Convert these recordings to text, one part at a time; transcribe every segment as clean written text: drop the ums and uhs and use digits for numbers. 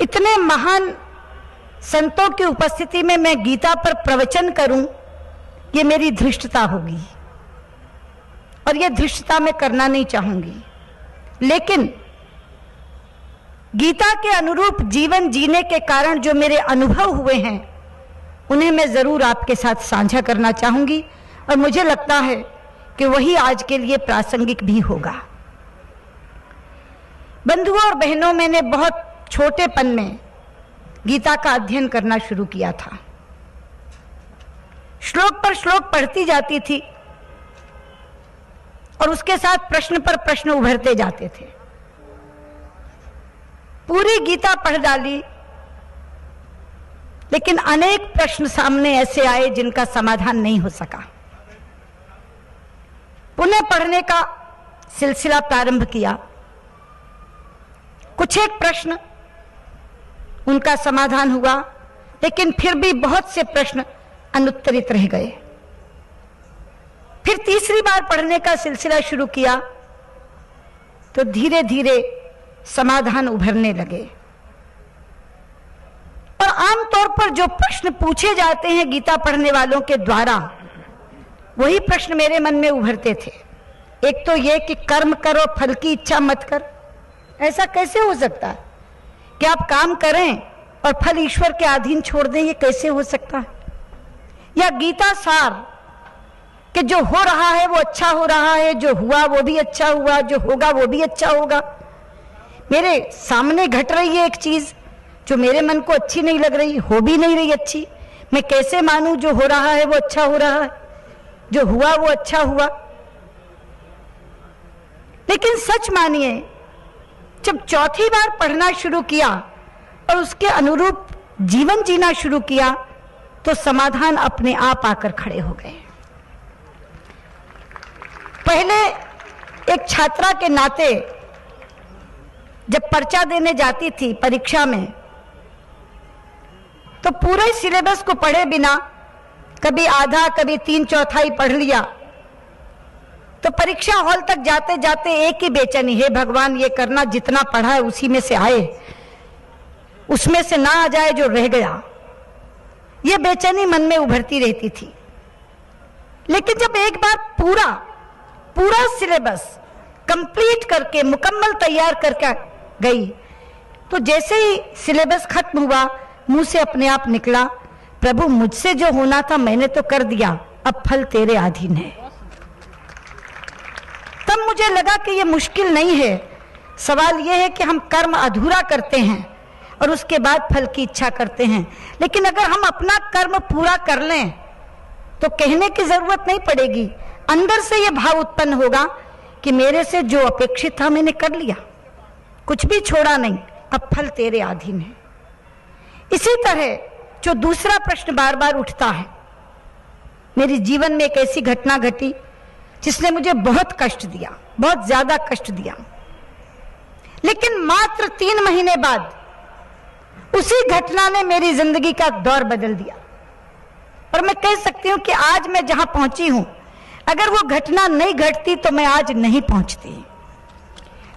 इतने महान संतों की उपस्थिति में मैं गीता पर प्रवचन करूं, ये मेरी धृष्टता होगी और ये धृष्टता मैं करना नहीं चाहूंगी। लेकिन गीता के अनुरूप जीवन जीने के कारण जो मेरे अनुभव हुए हैं उन्हें मैं जरूर आपके साथ साझा करना चाहूंगी और मुझे लगता है कि वही आज के लिए प्रासंगिक भी होगा। बंधुओं और बहनों, मैंने बहुत छोटेपन में गीता का अध्ययन करना शुरू किया था। श्लोक पर श्लोक पढ़ती जाती थी और उसके साथ प्रश्न पर प्रश्न उभरते जाते थे। पूरी गीता पढ़ डाली, लेकिन अनेक प्रश्न सामने ऐसे आए जिनका समाधान नहीं हो सका। पुनः पढ़ने का सिलसिला प्रारंभ किया। कुछ एक प्रश्न उनका समाधान हुआ, लेकिन फिर भी बहुत से प्रश्न अनुत्तरित रह गए। फिर तीसरी बार पढ़ने का सिलसिला शुरू किया तो धीरे धीरे समाधान उभरने लगे। और आमतौर पर जो प्रश्न पूछे जाते हैं गीता पढ़ने वालों के द्वारा, वही प्रश्न मेरे मन में उभरते थे। एक तो यह कि कर्म करो, फल की इच्छा मत कर। ऐसा कैसे हो सकता है कि आप काम करें और फल ईश्वर के अधीन छोड़ दें? ये कैसे हो सकता है? या गीता सार कि जो हो रहा है वो अच्छा हो रहा है, जो हुआ वो भी अच्छा हुआ, जो होगा वो भी अच्छा होगा। मेरे सामने घट रही है एक चीज जो मेरे मन को अच्छी नहीं लग रही, हो भी नहीं रही अच्छी, मैं कैसे मानूं जो हो रहा है वो अच्छा हो रहा है, जो हुआ वो अच्छा हुआ? लेकिन सच मानिए, जब चौथी बार पढ़ना शुरू किया और उसके अनुरूप जीवन जीना शुरू किया तो समाधान अपने आप आकर खड़े हो गए। पहले एक छात्रा के नाते जब पर्चा देने जाती थी परीक्षा में, तो पूरे सिलेबस को पढ़े बिना कभी आधा कभी 3/4 पढ़ लिया, तो परीक्षा हॉल तक जाते जाते एक ही बेचैनी, हे भगवान ये करना जितना पढ़ा है उसी में से आए, उसमें से ना आ जाए जो रह गया। ये बेचैनी मन में उभरती रहती थी। लेकिन जब एक बार पूरा सिलेबस कंप्लीट करके मुकम्मल तैयार करके गई, तो जैसे ही सिलेबस खत्म हुआ, मुंह से अपने आप निकला, प्रभु मुझसे जो होना था मैंने तो कर दिया, अब फल तेरे अधीन है। तब मुझे लगा कि ये मुश्किल नहीं है। सवाल यह है कि हम कर्म अधूरा करते हैं और उसके बाद फल की इच्छा करते हैं। लेकिन अगर हम अपना कर्म पूरा कर लें तो कहने की जरूरत नहीं पड़ेगी, अंदर से यह भाव उत्पन्न होगा कि मेरे से जो अपेक्षित था मैंने कर लिया, कुछ भी छोड़ा नहीं, अब फल तेरे अधीन है। इसी तरह जो दूसरा प्रश्न बार बार उठता है, मेरे जीवन में एक ऐसी घटना घटी जिसने मुझे बहुत कष्ट दिया, बहुत ज्यादा कष्ट दिया। लेकिन मात्र 3 महीने बाद उसी घटना ने मेरी जिंदगी का दौर बदल दिया। और मैं कह सकती हूं कि आज मैं जहां पहुंची हूं, अगर वो घटना नहीं घटती तो मैं आज नहीं पहुंचती।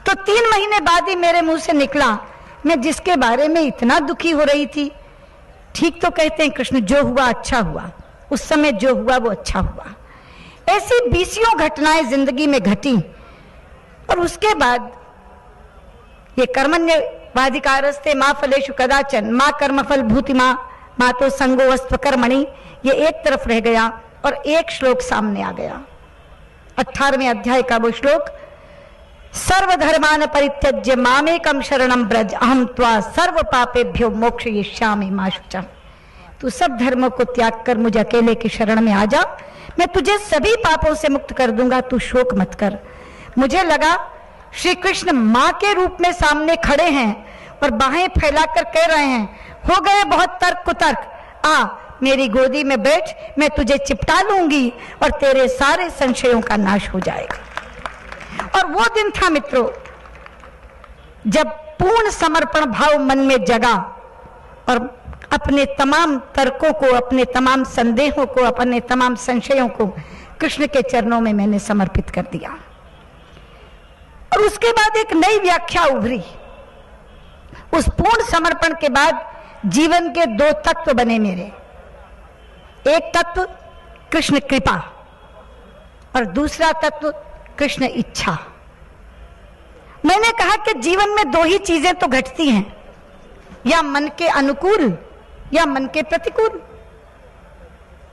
तो 3 महीने बाद ही मेरे मुंह से निकला, मैं जिसके बारे में इतना दुखी हो रही थी, ठीक तो कहते हैं कृष्ण, जो हुआ अच्छा हुआ, उस समय जो हुआ वो अच्छा हुआ। ऐसी 20 घटनाएं जिंदगी में घटी। और उसके बाद ये कर्मण्यवाधिकारस्ते मां फलेषु कदाचन मां कर्मफल भूति मां तो संगोऽस्त्व कर्मणि, ये एक तरफ रह गया और एक श्लोक सामने आ गया। 18वें अध्याय का वो श्लोक, सर्वधर्मान परित्यज्य मामेकं शरणं व्रज अहं त्वा सर्व पापेभ्यो मोक्षयिष्यामि मा शुचः। तू सब धर्मों को त्याग कर मुझे अकेले की शरण में आ जा, मैं तुझे सभी पापों से मुक्त कर दूंगा, तू शोक मत कर। मुझे लगा श्री कृष्ण मां के रूप में सामने खड़े हैं और बाहें फैलाकर कह रहे हैं, हो गए बहुत तर्क कुतर्क, आ मेरी गोदी में बैठ, मैं तुझे चिपटा लूंगी और तेरे सारे संशयों का नाश हो जाएगा। और वो दिन था मित्रों, जब पूर्ण समर्पण भाव मन में जगा और अपने तमाम तर्कों को, अपने तमाम संदेहों को, अपने तमाम संशयों को कृष्ण के चरणों में मैंने समर्पित कर दिया। और उसके बाद एक नई व्याख्या उभरी। उस पूर्ण समर्पण के बाद जीवन के दो तत्व बने मेरे। एक तत्व कृष्ण कृपा और दूसरा तत्व कृष्ण इच्छा। मैंने कहा कि जीवन में दो ही चीजें तो घटती हैं, या मन के अनुकूल या मन के प्रतिकूल।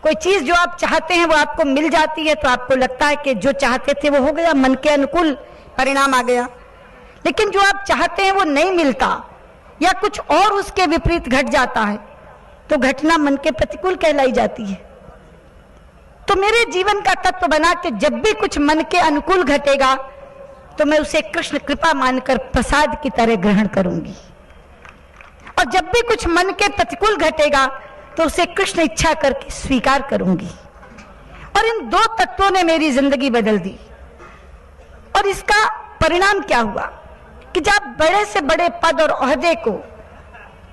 कोई चीज जो आप चाहते हैं वो आपको मिल जाती है तो आपको लगता है कि जो चाहते थे वो हो गया, मन के अनुकूल परिणाम आ गया। लेकिन जो आप चाहते हैं वो नहीं मिलता या कुछ और उसके विपरीत घट जाता है तो घटना मन के प्रतिकूल कहलाई जाती है। तो मेरे जीवन का तत्व बना कि जब भी कुछ मन के अनुकूल घटेगा तो मैं उसे कृष्ण कृपा मानकर प्रसाद की तरह ग्रहण करूंगी, और जब भी कुछ मन के प्रतिकूल घटेगा तो उसे कृष्ण इच्छा करके स्वीकार करूंगी। और इन दो तत्वों ने मेरी जिंदगी बदल दी। और इसका परिणाम क्या हुआ कि जब बड़े से बड़े पद और ओहदे को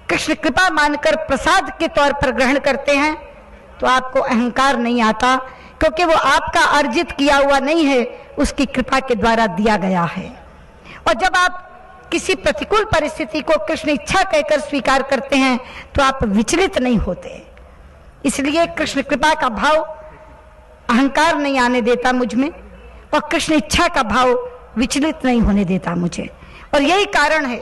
कृष्ण कृपा मानकर प्रसाद के तौर पर ग्रहण करते हैं तो आपको अहंकार नहीं आता, क्योंकि वो आपका अर्जित किया हुआ नहीं है, उसकी कृपा के द्वारा दिया गया है। और जब आप किसी प्रतिकूल परिस्थिति को कृष्ण इच्छा कहकर स्वीकार करते हैं तो आप विचलित नहीं होते। इसलिए कृष्ण कृपा का भाव अहंकार नहीं आने देता मुझ में, और कृष्ण इच्छा का भाव विचलित नहीं होने देता मुझे। और यही कारण है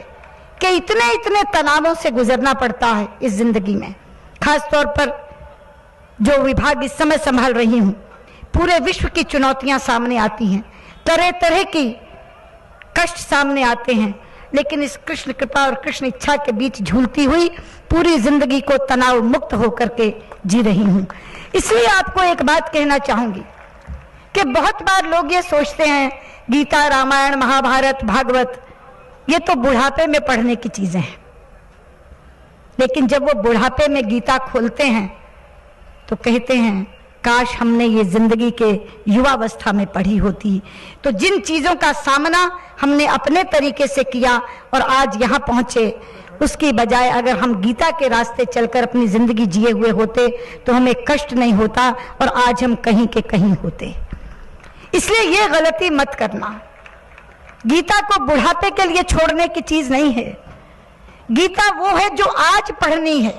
कि इतने इतने तनावों से गुजरना पड़ता है इस जिंदगी में। खास तौर पर जो विभाग इस समय संभाल रही हूं, पूरे विश्व की चुनौतियां सामने आती हैं, तरह तरह की कष्ट सामने आते हैं, लेकिन इस कृष्ण कृपा और कृष्ण इच्छा के बीच झूलती हुई पूरी जिंदगी को तनाव मुक्त होकर के जी रही हूं। इसलिए आपको एक बात कहना चाहूंगी कि बहुत बार लोग ये सोचते हैं गीता, रामायण, महाभारत, भागवत ये तो बुढ़ापे में पढ़ने की चीजें हैं, लेकिन जब वो बुढ़ापे में गीता खोलते हैं तो कहते हैं काश हमने ये जिंदगी के युवावस्था में पढ़ी होती। तो जिन चीजों का सामना हमने अपने तरीके से किया और आज यहाँ पहुंचे, उसकी बजाय अगर हम गीता के रास्ते चलकर अपनी जिंदगी जिए हुए होते तो हमें कष्ट नहीं होता और आज हम कहीं के कहीं होते। इसलिए ये गलती मत करना। गीता को बुढ़ापे के लिए छोड़ने की चीज नहीं है। गीता वो है जो आज पढ़नी है,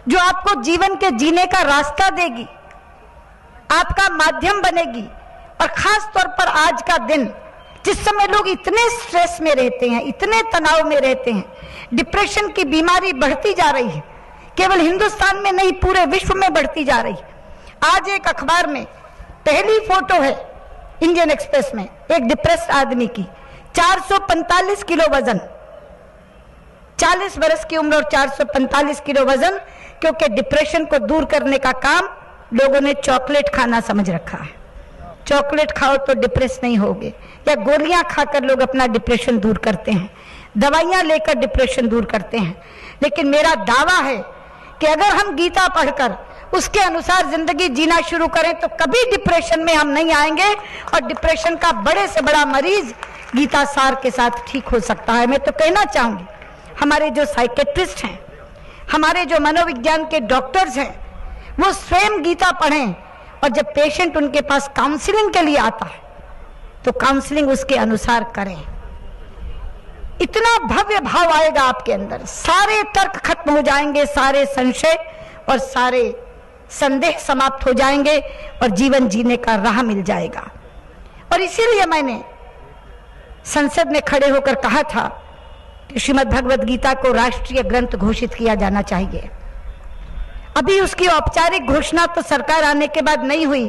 जो आपको जीवन के जीने का रास्ता देगी, आपका माध्यम बनेगी। और खास तौर पर आज का दिन जिस समय लोग इतने स्ट्रेस में रहते हैं, इतने तनाव में रहते हैं, डिप्रेशन की बीमारी बढ़ती जा रही है, केवल हिंदुस्तान में नहीं पूरे विश्व में बढ़ती जा रही है। आज एक अखबार में पहली फोटो है इंडियन एक्सप्रेस में एक डिप्रेस्ड आदमी की, 445 किलो वजन, 40 वर्ष की उम्र और 445 किलो वजन, क्योंकि डिप्रेशन को दूर करने का काम लोगों ने चॉकलेट खाना समझ रखा है। चॉकलेट खाओ तो डिप्रेस नहीं होगे, या गोलियां खाकर लोग अपना डिप्रेशन दूर करते हैं, दवाइयां लेकर डिप्रेशन दूर करते हैं। लेकिन मेरा दावा है कि अगर हम गीता पढ़कर उसके अनुसार जिंदगी जीना शुरू करें तो कभी डिप्रेशन में हम नहीं आएंगे, और डिप्रेशन का बड़े से बड़ा मरीज गीता सार के साथ ठीक हो सकता है। मैं तो कहना चाहूंगी हमारे जो साइकेट्रिस्ट हैं, हमारे जो मनोविज्ञान के डॉक्टर्स हैं, वो स्वयं गीता पढ़ें, और जब पेशेंट उनके पास काउंसलिंग के लिए आता है तो काउंसलिंग उसके अनुसार करें। इतना भव्य भाव आएगा आपके अंदर, सारे तर्क खत्म हो जाएंगे, सारे संशय और सारे संदेह समाप्त हो जाएंगे और जीवन जीने का राह मिल जाएगा। और इसीलिए मैंने संसद में खड़े होकर कहा था कि श्रीमद् भगवद गीता को राष्ट्रीय ग्रंथ घोषित किया जाना चाहिए। अभी उसकी औपचारिक घोषणा तो सरकार आने के बाद नहीं हुई,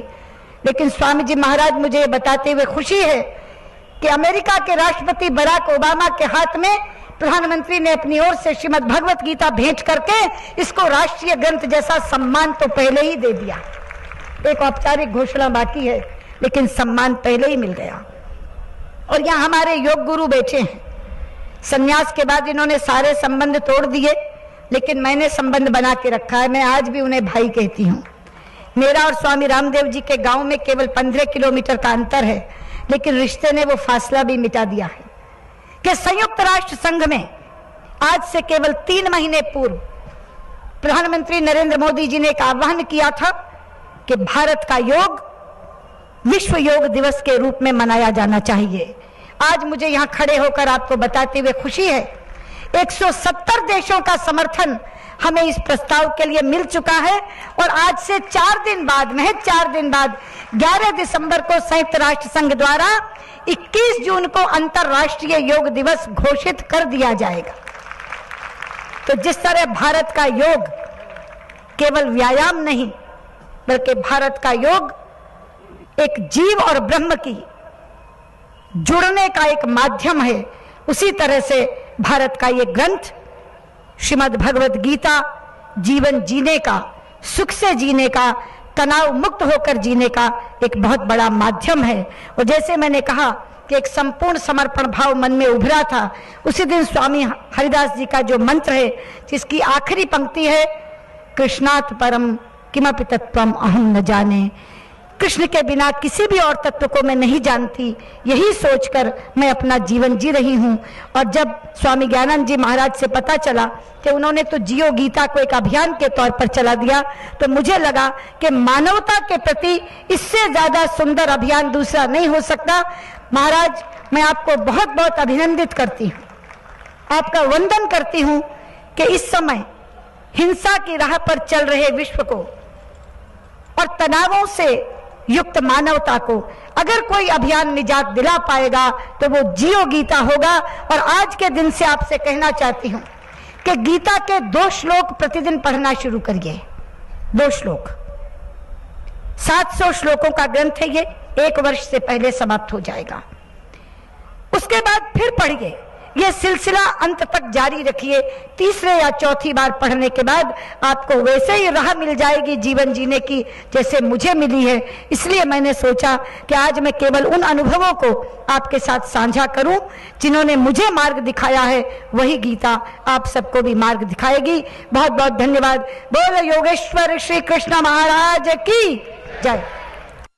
लेकिन स्वामी जी महाराज मुझे बताते हुए खुशी है कि अमेरिका के राष्ट्रपति बराक ओबामा के हाथ में प्रधानमंत्री ने अपनी ओर से श्रीमद् भगवत गीता भेंट करके इसको राष्ट्रीय ग्रंथ जैसा सम्मान तो पहले ही दे दिया। एक औपचारिक घोषणा बाकी है, लेकिन सम्मान पहले ही मिल गया। और यहाँ हमारे योग गुरु बैठे हैं, संन्यास के बाद इन्होंने सारे संबंध तोड़ दिए, लेकिन मैंने संबंध बना के रखा है। मैं आज भी उन्हें भाई कहती हूँ। मेरा और स्वामी रामदेव जी के गांव में केवल 15 किलोमीटर का अंतर है, लेकिन रिश्ते ने वो फासला भी मिटा दिया है कि संयुक्त राष्ट्र संघ में आज से केवल 3 महीने पूर्व प्रधानमंत्री नरेंद्र मोदी जी ने एक आह्वान किया था कि भारत का योग विश्व योग दिवस के रूप में मनाया जाना चाहिए। आज मुझे यहाँ खड़े होकर आपको बताते हुए खुशी है 170 देशों का समर्थन हमें इस प्रस्ताव के लिए मिल चुका है और आज से 4 दिन बाद, महज 4 दिन बाद 11 दिसंबर को संयुक्त राष्ट्र संघ द्वारा 21 जून को अंतर्राष्ट्रीय योग दिवस घोषित कर दिया जाएगा। तो जिस तरह भारत का योग केवल व्यायाम नहीं बल्कि भारत का योग एक जीव और ब्रह्म की जुड़ने का एक माध्यम है, उसी तरह से भारत का ये ग्रंथ श्रीमद् भगवत गीता जीवन जीने का, सुख से जीने का, तनाव मुक्त होकर जीने का एक बहुत बड़ा माध्यम है। और जैसे मैंने कहा कि एक संपूर्ण समर्पण भाव मन में उभरा था, उसी दिन स्वामी हरिदास जी का जो मंत्र है जिसकी आखिरी पंक्ति है, कृष्णात् परम किमपि तत्त्वम अहम न जाने, कृष्ण के बिना किसी भी और तत्व को मैं नहीं जानती, यही सोचकर मैं अपना जीवन जी रही हूँ। और जब स्वामी ज्ञानानंद जी महाराज से पता चला कि उन्होंने तो जियो गीता को एक अभियान के तौर पर चला दिया, तो मुझे लगा कि मानवता के प्रति इससे ज्यादा सुंदर अभियान दूसरा नहीं हो सकता। महाराज, मैं आपको बहुत बहुत अभिनंदित करती हूँ, आपका वंदन करती हूँ कि इस समय हिंसा की राह पर चल रहे विश्व को और तनावों से युक्त मानवता को अगर कोई अभियान निजात दिला पाएगा तो वो जियो गीता होगा। और आज के दिन से आपसे कहना चाहती हूं कि गीता के 2 श्लोक प्रतिदिन पढ़ना शुरू करिए। 2 श्लोक, 700 श्लोकों का ग्रंथ है ये, 1 वर्ष से पहले समाप्त हो जाएगा। उसके बाद फिर पढ़िए, ये सिलसिला अंत तक जारी रखिए। 3रे या 4थी बार पढ़ने के बाद आपको वैसे ही राह मिल जाएगी जीवन जीने की जैसे मुझे मिली है। इसलिए मैंने सोचा कि आज मैं केवल उन अनुभवों को आपके साथ साझा करूं जिन्होंने मुझे मार्ग दिखाया है, वही गीता आप सबको भी मार्ग दिखाएगी। बहुत बहुत धन्यवाद। बोलो योगेश्वर श्री कृष्ण महाराज की जय।